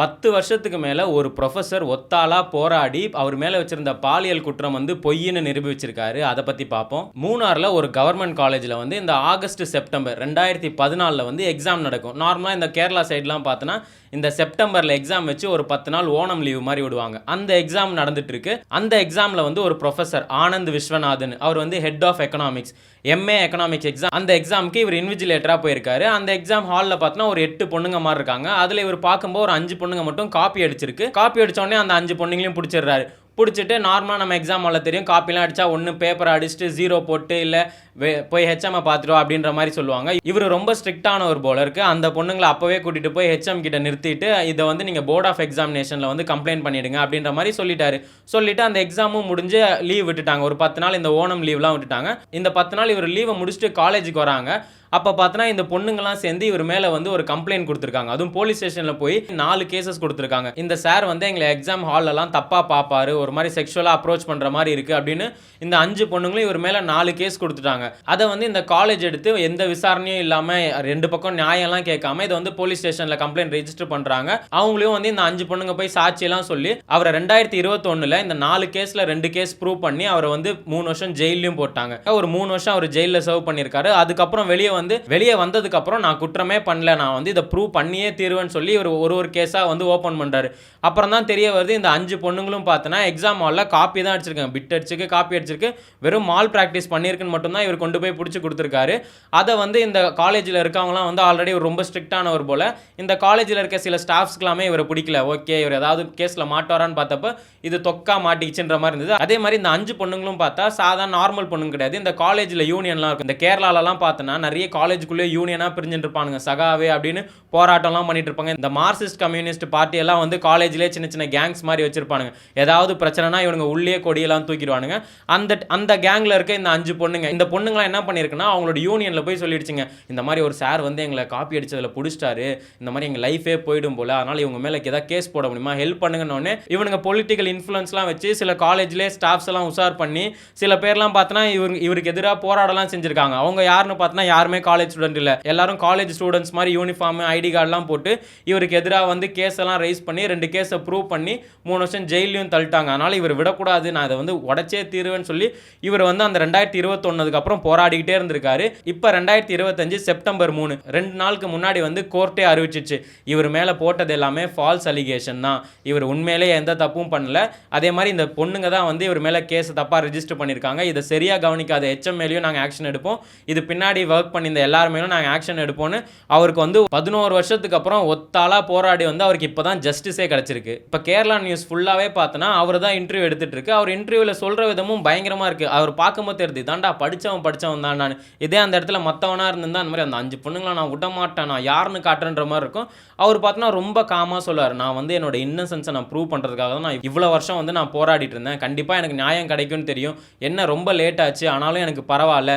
10 வருஷத்துக்கு மேல ஒரு புரொஃபசர் ஒத்தாளா போராடி அவர் மேல வச்சிருந்த பாலியல் குற்றம் வந்து பொய்ன்னு நிரூபிச்சிருக்காரு. அத பத்தி பார்ப்போம். மூணார்ல ஒரு கவர்ன்மென்ட் காலேஜ்ல வந்து இந்த ஆகஸ்ட், செப்டம்பர் 2014ல வந்து எக்ஸாம் நடக்கும். நார்மலா இந்த கேரளா சைடுலாம் பார்த்தோன்னா, இந்த செப்டம்பர்ல எக்ஸாம் வச்சு ஒரு 10 நாள் ஓணம் லீவ் மாரி விடுவாங்க. அந்த எக்ஸாம் நடந்துட்டு இருக்கு. அந்த எக்ஸாம்ல வந்து ஒரு புரொஃபசர் ஆனந்த் விஸ்வநாதன் அவர் வந்து head of economics, MA economics exam. அந்த எக்ஸாமுக்கு இவர் இன்விஜிலேட்டரா போயிருக்காரு. அந்த எக்ஸாம் ஹால்ல பார்த்தோன்னா ஒரு 8 பொண்ணுங்க மாரி இருக்காங்க. அதுல இவர் பார்க்கும்போது ஒரு 5 பொண்ணுங்க மட்டும் காப்பி அடிச்சிருக்கு. காப்பி அடிச்ச உடனே அந்த 5 பொண்ணுங்களையும் புடிச்சிடுறாரு. புடிச்சிட்டு நார்மலா நம்ம எக்ஸாம் ஹால்ல தெரியும் காப்பிலாம் அடிச்சா ஒண்ணு பேப்பர் அடிச்சுட்டு 0 போட்டு இல்ல போய் ஹெச்எம் பார்த்துட்டு அப்படின்ற மாதிரி சொல்லுவாங்க. இவர் ரொம்ப ஸ்ட்ரிக்டானவர் போல இருக்கு. அந்த பொண்ணுங்களை அப்பவே கூட்டிட்டு போய் ஹெச்எம் கிட்ட நிறுத்திட்டு இதை வந்து நீங்க போர்ட் ஆஃப் எக்ஸாமினேஷன்ல வந்து கம்ப்ளைண்ட் பண்ணிடுங்க அப்படின்ற மாதிரி சொல்லிட்டாரு. சொல்லிட்டு அந்த எக்ஸாமும் முடிஞ்சு லீவ் விட்டுட்டாங்க. ஒரு 10 நாள் இந்த ஓணம் லீவ்லாம் விட்டுட்டாங்க. இந்த 10 நாள் இவர் லீவை முடிச்சுட்டு காலேஜுக்கு வராங்க. அப்போ பார்த்தனா இந்த பொண்ணுங்கலாம் சேர்ந்து இவர் மேலே வந்து ஒரு கம்ப்ளைண்ட் கொடுத்துருக்காங்க. அதுவும் போலீஸ் ஸ்டேஷனில் போய் 4 கேசஸ் கொடுத்துருக்காங்க. இந்த சார் வந்து எங்களை எக்ஸாம் ஹாலெல்லாம் தப்பாக பார்ப்பாரு, ஒரு மாதிரி செக்ஷுவலாக அப்ரோச் பண்ணுற மாதிரி இருக்குது அப்படின்னு இந்த 5 பொண்ணுங்களும் இவர் மேலே 4 கேஸ் கொடுத்துட்டாங்க. அதை வந்து இந்த காலேஜ் எடுத்து எந்த விசாரணையும் இல்லாமல் 2 பக்கம் நியாயம்லாம் கேட்காம இதை வந்து போலீஸ் ஸ்டேஷனில் கம்ப்ளைண்ட் ரெஜிஸ்டர் பண்ணுறாங்க. அவங்களையும் வந்து இந்த 5 பொண்ணுங்க போய் சாட்சியெல்லாம் சொல்லி அவரை 2021 இந்த 4 கேஸில் 2 கேஸ் ப்ரூவ் பண்ணி அவரை வந்து 3 வருஷம் ஜெயிலையும் போட்டாங்க. ஒரு 3 வருஷம் அவர் ஜெயிலில் சர்வ் பண்ணியிருக்காரு. அதுக்கப்புறம் வெளியே வந்ததுக்கு அப்புறம் நான் குற்றமே பண்ணல, நான் வந்து இதை ப்ரூவ் பண்ணியே தீர்வேன்னு சொல்லி ஒரு கேஸா வந்து ஓபன் பண்றாரு. அப்புறம் தான் தெரிய வருது இந்த 5 பொண்ணுங்களும் பார்த்தனா எக்ஸாம் ஹால்ல காப்பி தான் அடிச்சிருக்காங்க. பிட் அடிச்சிருக்கு, காப்பி அடிச்சிருக்கு, வெறும் மால் பிராக்டிஸ் பண்ணியிருக்குன்னு மட்டும் தான் இவர் கொண்டு போய் பிடிச்சி கொடுத்துருக்காரு. அதை வந்து இந்த காலேஜில் இருக்கவங்களாம் வந்து ஆல்ரெடி ரொம்ப ஸ்ட்ரிக்டானவர் போல. இந்த காலேஜில் இருக்க சில ஸ்டாஃப்ஸ்க்கெல்லாமே இவரை பிடிக்கல. ஓகே இவர் ஏதாவது கேஸில் மாட்டாரான்னு பார்த்தப்ப இது தொக்கா மாட்டிக்கிச்சுன்ற மாதிரி இருந்தது. அதே மாதிரி இந்த 5 பொண்ணுங்களும் பார்த்தா சாதாரண நார்மல் பொண்ணுங்க கிடையாது. இந்த காலேஜில் யூனியன்லாம் இருக்கும். இந்த கேரளாலலாம் பார்த்தோன்னா நிறைய காலேஜுக்குள்ளே யூனியனாக பிரிஞ்சுட்டு இருப்பானுங்க. சகாவே அப்படின்னு போராட்டம்லாம் பண்ணிட்டு இருப்பாங்க. இந்த மார்க்சிஸ்ட் கம்யூனிஸ்ட் பார்ட்டி எல்லாம் வந்து காலேஜ்லேயே சின்ன சின்ன கேங்ஸ் மாதிரி வச்சிருப்பானுங்க. ஏதாவது பிரச்சனைனா இவங்க உள்ளே கொடியெல்லாம் தூக்கிடுவானுங்க. அந்த கேங்கில் இருக்க இந்த 5 பொண்ணுங்க, இந்த பொண்ணுங்களாம் என்ன பண்ணியிருக்குன்னா அவங்களோட யூனியனில் போய் சொல்லிடுச்சுங்க, இந்த மாதிரி ஒரு சார் வந்து எங்களை காப்பி அடிச்சதில் பிடிச்சிட்டாரு, இந்த மாதிரி எங்கள் லைஃபே போயிடும் போல, அதனால் இவங்க மேலே ஏதாவது கேஸ் போட முடியுமா, ஹெல்ப் பண்ணுங்கன்னு இவனுங்க பொலிட்டிக்கல் இன்ஃப்ளூயன்ஸ்லாம் வச்சு சில காலேஜ்லேயே ஸ்டாஃப்ஸ் எல்லாம் உஷார் பண்ணி சில பேர்லாம் பார்த்தோன்னா இவருக்கு எதிராக போராடலாம் செஞ்சுருக்காங்க. அவங்க யாருன்னு பார்த்தோன்னா யாருமே காலேஜ் ஸ்டூடெண்ட் இல்லை, எல்லாரும் காலேஜ் ஸ்டூடெண்ட்ஸ் மாதிரி யூனிஃபார்ம் ஐடி கார்டெலாம் போட்டு இவருக்கு எதிராக வந்து கேஸ் எல்லாம் ரைஸ் பண்ணி 2 கேஸை ப்ரூவ் பண்ணி 3 வருஷம் ஜெயிலையும் தள்ளிட்டாங்க. அதனால் இவர் விடக்கூடாது, நான் அதை வந்து உடச்சே தீருவேன்னு சொல்லி இவர் வந்து அந்த 2021 அப்புறம் போராடிக்கிட்டே இருந்திருக்காரு. இப்போ 2025 செப்டம்பர் 3 2 நாளுக்கு முன்னாடி வந்து கோர்ட்டே அறிவிச்சிச்சு இவர் மேலே போட்டது எல்லாமே ஃபால்ஸ் அலிகேஷன் தான், இவர் உண்மையிலே எந்த தப்பும் பண்ணல. அதே மாதிரி இந்த பொண்ணுங்க தான் வந்து இவர் மேலே கேஸ் தப்பாக ரெஜிஸ்டர் பண்ணியிருக்காங்க. இதை சரியாக கவனிக்காத ஹெச்எம் மேலேயும் நாங்கள் ஆக்ஷன் எடுப்போம், இது பின்னாடி ஒர்க் பண்ணி இந்த எல்லாருமேலும் நாங்கள் ஆக்ஷன் எடுப்போம்னு அவருக்கு வந்து 11 வருஷத்துக்கு அப்புறம் ஒத்தாளா போராடி வந்து அவருக்கு இப்போ தான் ஜஸ்டிஸே கிடச்சிருக்கு. இப்போ கேரளா நியூஸ் ஃபுல்லாகவே பார்த்தோன்னா அவர் தான் இன்டர்வியூ எடுத்துகிட்டு இருக்கு. அவர் இன்டர்வியூவில் சொல்கிற விதமும் பயங்கரமாக இருக்குது. அவர் பார்க்கும்போது தெரியுது தாண்டா படித்தவன் தான் நான், இதே அந்த இடத்துல மற்றவனாக இருந்திருந்தா அந்த மாதிரி அந்த 5 பொண்ணுங்களை நான் விட மாட்டேன், நான் யாருன்னு காட்டுறன்ற மாதிரி இருக்கும். அவர் பார்த்தோன்னா ரொம்ப காமாக சொல்லுவார், நான் வந்து என்னோட இன்னசென்ஸை நான் ப்ரூவ் பண்ணுறதுக்காக தான் நான் இவ்வளோ வருஷம் வந்து நான் போராடிட்டு இருந்தேன், கண்டிப்பாக எனக்கு நியாயம் கிடைக்கும்னு தெரியும், என்ன ரொம்ப லேட் ஆச்சு ஆனாலும் எனக்கு பரவாயில்ல,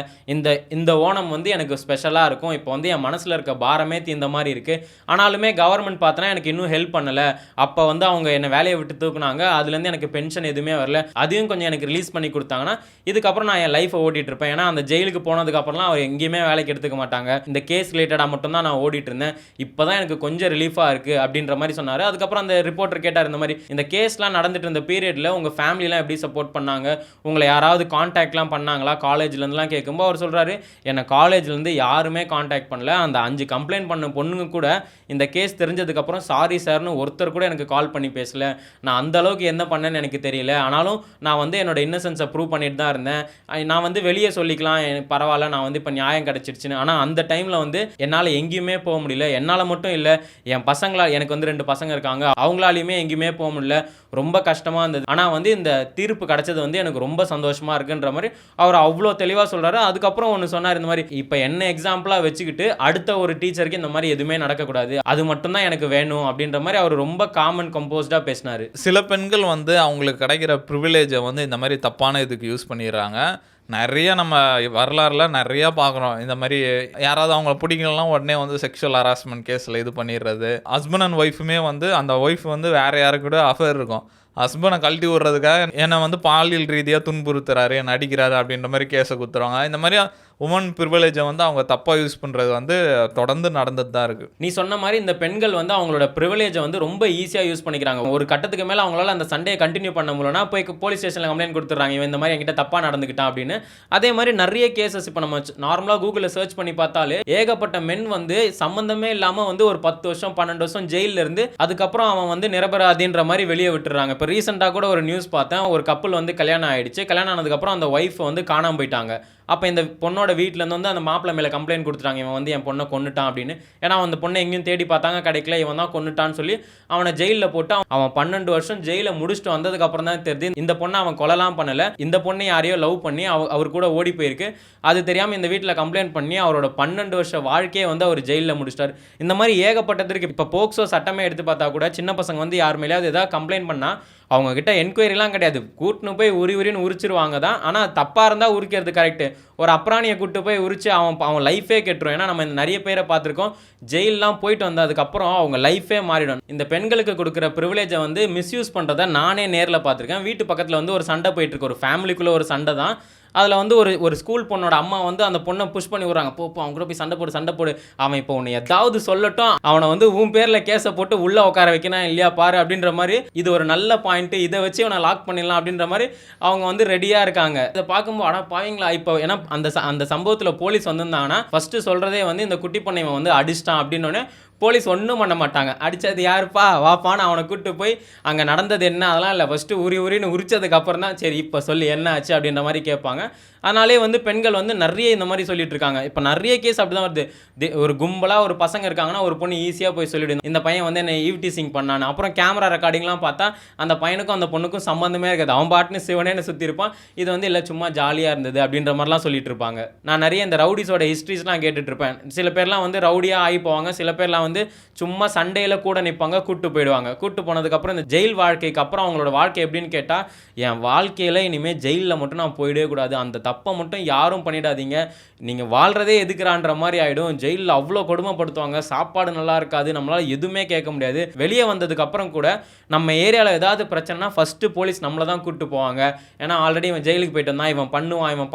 இந்த ஓணம் வந்து எனக்கு ஸ்பெஷலாக இருக்கும், இப்போ வந்து என் மனசில் இருக்க பாரமே தீர்ந்த மாதிரி இருக்குது. ஆனாலுமே கவர்மெண்ட் பார்த்தோன்னா எனக்கு இன்னும் ஹெல்ப் பண்ணலை. அப்போ வந்து அவங்க என்னை வேலையை விட்டு தூக்குனாங்க, அதுலேருந்து எனக்கு பென்ஷன் எதுவுமே வரல, அதையும் கொஞ்சம் எனக்கு ரிலீஸ் பண்ணி கொடுத்தாங்கன்னா இதுக்கப்புறம் நான் என் லைஃப்பை ஓட்டிகிட்டு இருப்பேன். ஏன்னா அந்த ஜெயிலுக்கு போனதுக்கப்புறம்லாம் அவர் எங்கேயுமே வேலைக்கு எடுத்துக்க மாட்டாங்க, இந்த கேஸ் ரிலேட்டடாக மட்டும்தான் நான் ஓடிட்டு இருந்தேன், இப்போ தான் எனக்கு கொஞ்சம் ரிலீஃபாக இருக்குது அப்படின்ற மாதிரி சொன்னார். அதுக்கப்புறம் அந்த ரிப்போர்ட்டர் கேட்டார், இந்த மாதிரி இந்த கேஸ்லாம் நடந்துட்டு இருந்த பீரியடில் உங்கள் ஃபேமிலிலாம் எப்படி சப்போர்ட் பண்ணாங்க, உங்களை யாராவது காண்டாக்ட்லாம் பண்ணாங்களா காலேஜ்லேருந்துலாம் கேட்கும்போது அவர் சொல்கிறாரு, என்னை காலேஜ்லேருந்து யாருமே காண்டாக்ட் பண்ணல, அந்த 5 கம்ப்ளைண்ட் பண்ண பொண்ணுங்க கூட இந்த கேஸ் தெரிஞ்சதுக்கப்புறம் சாரி சார்னு ஒருத்தர் கூட எனக்கு கால் பண்ணி பேசல, நான் அந்த அளவுக்கு என்ன பண்ணேன்னு எனக்கு தெரியல, ஆனாலும் நான் வந்து என்னோட இன்னசென்ஸை ப்ரூவ் பண்ணிட்டு தான் இருந்தேன், நான் வந்து வெளியே சொல்லிக்கலாம் எனக்கு பரவாயில்ல, நான் வந்து இப்போ நியாயம் கிடச்சிருச்சுன்னு. ஆனால் அந்த டைமில் வந்து என்னால் எங்கேயுமே போக முடியல, என்னால் மட்டும் இல்லை என் பசங்களால், எனக்கு வந்து 2 பசங்க இருக்காங்க, அவங்களாலையுமே எங்கேயுமே போக முடியல, ரொம்ப கஷ்டமாக இருந்தது, ஆனால் வந்து இந்த தீர்ப்பு கிடச்சது வந்து எனக்கு ரொம்ப சந்தோஷமாக இருக்குன்ற மாதிரி அவர் அவ்வளோ தெளிவாக சொல்கிறாரு. அதுக்கப்புறம் ஒன்று சொன்னார், இந்த மாதிரி இப்போ என்ன எக்ஸாம்பிளாக வச்சுக்கிட்டு அடுத்த ஒரு டீச்சருக்கு இந்த மாதிரி எதுவுமே நடக்கக்கூடாது, அது மட்டும்தான் எனக்கு வேணும் அப்படின்ற மாதிரி அவர் ரொம்ப காமன் கம்போஸ்டாக பேசினார். சில பெண்கள் வந்து அவங்களுக்கு கிடைக்கிற ப்ரிவிலேஜை வந்து இந்த மாதிரி தப்பான இதுக்கு யூஸ் பண்ணிடுறாங்க. நிறைய நம்ம வரலாறுல நிறைய பார்க்குறோம். இந்த மாதிரி யாராவது அவங்கள பிடிக்கலாம் உடனே வந்து செக்ஷுவல் ஹராஸ்மெண்ட் கேஸில் இது பண்ணிடுறது. ஹஸ்பண்ட் அண்ட் ஒய்ஃபுமே வந்து அந்த ஒய்ஃப் வந்து வேறு யாருக்கு கூட அஃபேர் இருக்கும், ஹஸ்பண்டை கழட்டி விடுறதுக்காக என்னை வந்து பாலியல் ரீதியாக துன்புறுத்துறாரு, என்னை அடிக்கிறாரு அப்படின்ற மாதிரி கேஸை குத்துறாங்க. இந்த மாதிரி உமன் ப்ரிவிலேஜை வந்து அவங்க தப்பாக யூஸ் பண்ணுறது வந்து தொடர்ந்து நடந்துட்டு தான் இருக்குது. நீ சொன்ன மாதிரி இந்த பெண்கள் வந்து அவங்களோட ப்ரிவிலேஜை வந்து ரொம்ப ஈஸியாக யூஸ் பண்ணிக்கிறாங்க. ஒரு கட்டத்துக்கு மேலே அவங்களால அந்த சண்டையை கண்டினியூ பண்ண முடியலன்னா போய் போலீஸ் ஸ்டேஷனில் கம்ப்ளைண்ட் கொடுத்துட்றாங்க, இவன் இந்த மாதிரி என்கிட்ட தப்பாக நடந்துக்கிட்டான் அப்படின்னு. அதே மாதிரி நிறைய கேசஸ் இப்போ நம்ம நார்மலாக கூகுளில் சர்ச் பண்ணி பார்த்தாலே ஏகப்பட்ட மென் வந்து சம்மந்தமே இல்லாமல் வந்து ஒரு 10 வருஷம் 12 வருஷம் ஜெயிலில் இருந்து அதுக்கப்புறம் அவன் வந்து நிரபராதின்ற மாதிரி வெளியே விட்டுறாங்க. இப்போ ரீசெண்டாக கூட ஒரு நியூஸ் பார்த்தேன், ஒரு கப்பல் வந்து கல்யாணம் ஆயிடுச்சு, கல்யாணம் ஆனதுக்கப்புறம் அந்த ஒய்ஃப் வந்து காணாமல் போயிட்டாங்க. அப்போ இந்த பொண்ணோட வீட்டிலேருந்து வந்து அந்த மாப்பிள்ளை மேலே கம்ப்ளைண்ட் கொடுத்துட்டாங்க, இவன் வந்து என் பொண்ணை கொன்னுட்டான் அப்படின்னு. ஏன்னா அந்த பொண்ணை எங்கேயும் தேடி பார்த்தாங்க, கிடைக்கல, இவன் தான் கொன்னுட்டான்னு சொல்லி அவனை ஜெயிலில் போட்டு அவன் 12 வருஷம் ஜெயிலில் முடிச்சுட்டு வந்ததுக்கப்புறம் தான் தெரியுது இந்த பொண்ணை அவன் கொலைலாம் பண்ணலை, இந்த பொண்ணை யாரையோ லவ் பண்ணி அவர் கூட ஓடி போயிருக்கு. அது தெரியாமல் இந்த வீட்டில் கம்ப்ளைண்ட் பண்ணி அவரோட 12 வருஷ வாழ்க்கையை வந்து அவர் ஜெயிலில் முடிச்சிட்டார். இந்த மாதிரி ஏகப்பட்டதற்கு இப்போ போக்சோ சட்டமே எடுத்து பார்த்தா கூட சின்ன பசங்க வந்து யார் மேலேயாவது ஏதாவது கம்ப்ளைண்ட் பண்ணால் அவங்க கிட்ட என்கொயரிலாம் கிடையாது, கூட்டின்னு போய் உரின்னு உரிச்சிருவாங்க தான். ஆனால் தப்பாக இருந்தால் உரிக்கிறது கரெக்டு. ஒரு அப்ராணியை கூட்டு போய் உரிச்சு அவன் லைஃபே கெட்டுரும். ஏன்னா நம்ம நிறைய பேரை பார்த்துருக்கோம், ஜெயிலெலாம் போயிட்டு வந்ததுக்கப்புறம் அவங்க லைஃபே மாறிடும். இந்த பெண்களுக்கு கொடுக்குற ப்ரிவிலேஜை வந்து மிஸ்யூஸ் பண்ணுறதை நானே நேரில் பார்த்துருக்கேன். வீட்டு பக்கத்தில் வந்து ஒரு சண்டை போயிட்டுருக்கு, ஒரு ஃபேமிலிக்குள்ளே ஒரு சண்டை தான். அதில் வந்து ஒரு ஸ்கூல் பொண்ணோட அம்மா வந்து அந்த பொண்ணை புஷ் பண்ணி விட்றாங்க, போ அவங்க கூட போய் சண்டை போடு, அவன் இப்போ உன்னை ஏதாவது சொல்லட்டும், அவனை வந்து உன் பேரில் கேஸை போட்டு உள்ளே உட்கார வைக்கணும் இல்லையா பாரு அப்படின்ற மாதிரி. இது ஒரு நல்ல பாயிண்ட்டு, இதை வச்சு அவனை லாக் பண்ணிடலாம் அப்படின்ற மாதிரி அவங்க வந்து ரெடியாக இருக்காங்க. இதை பார்க்கும்போது ஆனால் பாவீங்களா இப்போ. ஏன்னா அந்த சம்பவத்தில் போலீஸ் வந்திருந்தாங்கன்னா ஃபஸ்ட்டு சொல்கிறதே வந்து இந்த குட்டி பொண்ணை வந்து அடிச்சிட்டான் அப்படின்னோடனே போலீஸ் ஒன்றும் பண்ண மாட்டாங்க. அடித்தது யாருப்பா வாப்பான்னு அவனை கூப்பிட்டு போய் அங்கே நடந்தது என்ன அதெல்லாம் இல்லை, ஃபஸ்ட்டு உரின்னு உரிச்சதுக்கப்புறம் தான் சரி இப்போ சொல்லி என்ன ஆச்சு அப்படின்ற மாதிரி கேட்பாங்க. அதனாலே வந்து பெண்கள் வந்து நிறைய இந்த மாதிரி சொல்லிட்டு இருக்காங்க. இப்போ நிறைய கேஸ் அப்படி தான் வருது. ஒரு கும்பலாக ஒரு பசங்க இருக்காங்கன்னா ஒரு பொண்ணு ஈஸியாக போய் சொல்லிவிடுது, இந்த பையன் வந்து என்னை ஈவ் டீசிங் பண்ணான்னு. அப்புறம் கேமரா ரெக்கார்டிங்லாம் பார்த்தா அந்த பையனுக்கும் அந்த பொண்ணுக்கும் சம்மந்தமே இருக்காது, அவன் பாட்டுன்னு சிவனேன்னு சுற்றி இருப்பான். இது வந்து இல்லை சும்மா ஜாலியாக இருந்தது அப்படின்ற மாதிரிலாம் சொல்லிட்டு இருப்பாங்க. நான் நிறைய இந்த ரவுடிஸோட ஹிஸ்ட்ரிஸ்லாம் கேட்டுட்டு இருப்பேன். சில பேர்லாம் வந்து ரவுடியாக ஆகி போவாங்க, சில பேர்லாம் வந்து சும்மா சண்டையில் கூட நிற்பாங்க, கூட்டு போயிடுவாங்க. கூட்டு போனதுக்கப்புறம் இந்த ஜெயில் வாழ்க்கைக்கு அப்புறம் அவங்களோட வாழ்க்கை எப்படின்னு கேட்டால், என் வாழ்க்கையில் இனிமேல் ஜெயிலில் மட்டும் நான் போயிடவே கூடாது, அந்த தப்பை மட்டும் யாரும் பண்ணிடாதீங்க, நீங்கள் வாழ்கிறதே எதுக்குறான்ற மாதிரி ஆகிடும். ஜெயிலில் அவ்வளோ கொடுமைப்படுத்துவாங்க, சாப்பாடு நல்லா இருக்காது, நம்மளால் எதுவுமே கேட்க முடியாது. வெளியே வந்ததுக்கப்புறம் கூட நம்ம ஏரியாவில் ஏதாவது பிரச்சனைனா ஃபஸ்ட்டு போலீஸ் நம்மளை தான் கூப்பிட்டு போவாங்க. ஏன்னா ஆல்ரெடி இவன் ஜெயிலுக்கு போயிட்டு வந்தான், இவன்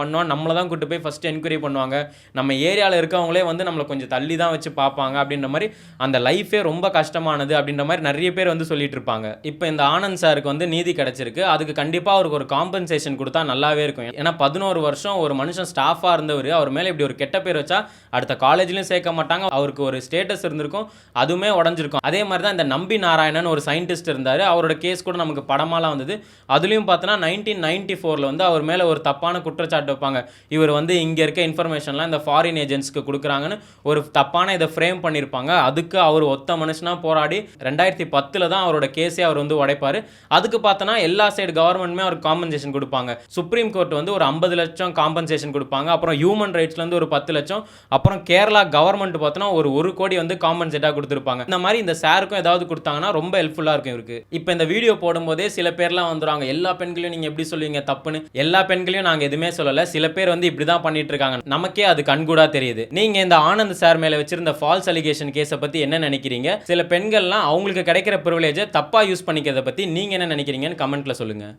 பண்ணுவான், நம்மளை தான் கூப்பிட்டு போய் ஃபஸ்ட்டு என்கொயரி பண்ணுவாங்க. நம்ம ஏரியாவில் இருக்கவங்களே வந்து நம்மளை கொஞ்சம் தள்ளி தான் வச்சு பார்ப்பாங்க அப்படின்ற மாதிரி. அந்த லைஃபே ரொம்ப கஷ்டமானது அப்படின்ற மாதிரி நிறைய பேர் வந்து சொல்லிட்டு இருப்பாங்க. இப்போ இந்த ஆனந்த் சாருக்கு வந்து நீதி கிடைச்சிருக்கு, அதுக்கு கண்டிப்பாக அவருக்கு ஒரு காம்பன்சேஷன் கொடுத்தா நல்லாவே இருக்கும். ஏன்னா 11 வருஷம் ஒரு மனுஷன் ஸ்டாஃபாக இருந்தவர், அவர் மேலே இப்படி ஒரு கெட்ட பேர் வச்சா அடுத்த காலேஜ்லையும் சேர்க்க மாட்டாங்க, அவருக்கு ஒரு ஸ்டேட்டஸ் இருந்திருக்கும், அதுவுமே உடஞ்சிருக்கும். அதே மாதிரி தான் இந்த நம்பி நாராயணன் ஒரு சயின்டிஸ்ட் இருந்தார், அவரோட கேஸ் கூட நமக்கு படமாலாம் வந்தது. அதுலேயும் பார்த்தோன்னா 1994 வந்து அவர் மேலே ஒரு தப்பான குற்றச்சாட்டு வைப்பாங்க, இவர் வந்து இங்கே இருக்க இன்ஃபர்மேஷன்லாம் இந்த ஃபாரின் ஏஜென்ட்ஸ்க்கு கொடுக்குறாங்கன்னு ஒரு தப்பான இதை ஃப்ரேம் பண்ணியிருப்பாங்க. அதுக்கு அவர் ஒத்த மனுஷனாக போராடி 2010 தான் அவரோட கேஸே அவர் வந்து உடைப்பார். அதுக்கு பார்த்தோன்னா எல்லா சைடு கவர்மெண்ட்டுமே அவருக்கு காம்பன்சேஷன் கொடுப்பாங்க. சுப்ரீம் கோர்ட் வந்து ஒரு 50 லட்சம் காம்பன்சேஷன் கொடுப்பாங்க. அப்புறம் ஹியூமன் ரைட்ஸ்லேருந்து ஒரு 10 லட்சம், அப்புறம் கேரளா கவர்மெண்ட் பார்த்தோன்னா ஒரு 1 கோடி வந்து காம்பன்சேட்டாக கொடுத்துருப்பாங்க. இந்த மாதிரி இந்த சாருக்கும் ஏதாவது கொடுத்தாங்கன்னா ரொம்ப ஹெல்ப்ஃபுல்லாக இருக்கும் இவருக்கு. இப்போ இந்த வீடியோ போடும்போதே சில பேர்லாம் வந்துடுவாங்க, எல்லா பெண்களையும் நீங்கள் எப்படி சொல்லுவீங்க தப்புன்னு. எல்லா பெண்களையும் நாங்கள் எதுவுமே சொல்லலை, சில பேர் வந்து இப்படி தான் பண்ணிட்டு இருக்காங்க, நமக்கே அது கண்கூடா தெரியுது. நீங்கள் இந்த ஆனந்த் சார் மேலே வச்சிருந்த ஃபால்ஸ் அலிகேஷன் கேஸை பற்றி என்ன நினைக்கிறீங்க? சில பெண்கள்லாம் அவங்களுக்கு கிடைக்கிற ப்ரிவிலேஜை தப்பாக யூஸ் பண்ணிக்கிறத பற்றி நீங்கள் என்ன நினைக்கிறீங்கன்னு கமெண்ட்டில் சொல்லுங்கள்.